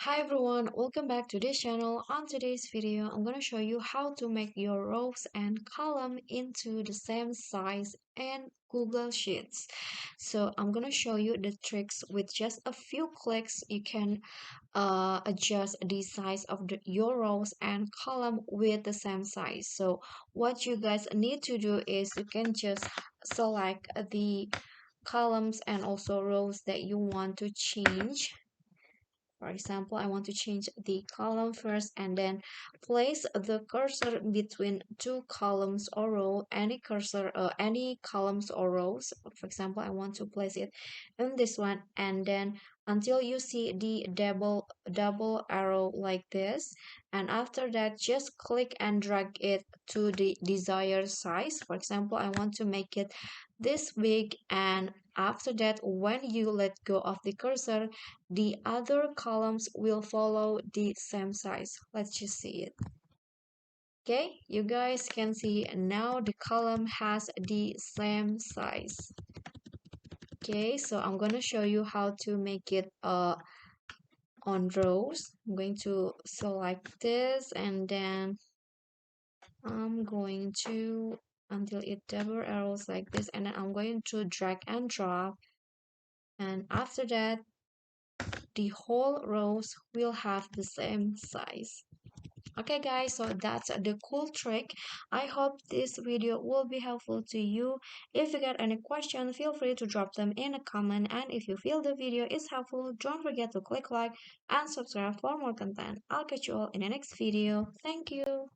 Hi everyone, welcome back to this channel. On today's video, I'm going to show you how to make your rows and column into the same size in Google Sheets. So I'm going to show you the tricks with just a few clicks. You can adjust the size of your rows and column with the same size. So what you guys need to do is you can just select the columns and also rows that you want to change. For example, I want to change the column first and then place the cursor between two columns or row, any columns or rows. For example, I want to place it in this one and then until you see the double arrow like this, and after that just click and drag it to the desired size. For example, I want to make it this big, and after that when you let go of the cursor, the other columns will follow the same size. Let's just see it. Okay, you guys can see now the column has the same size. Okay, so I'm gonna show you how to make it on rows. I'm going to select this and then I'm going to until it double arrows like this, and then I'm going to drag and drop, and after that the whole rows will have the same size. Okay guys, so that's the cool trick. I hope this video will be helpful to you. If you got any questions, feel free to drop them in a comment, and if you feel the video is helpful, don't forget to click like and subscribe for more content. I'll catch you all in the next video. Thank you.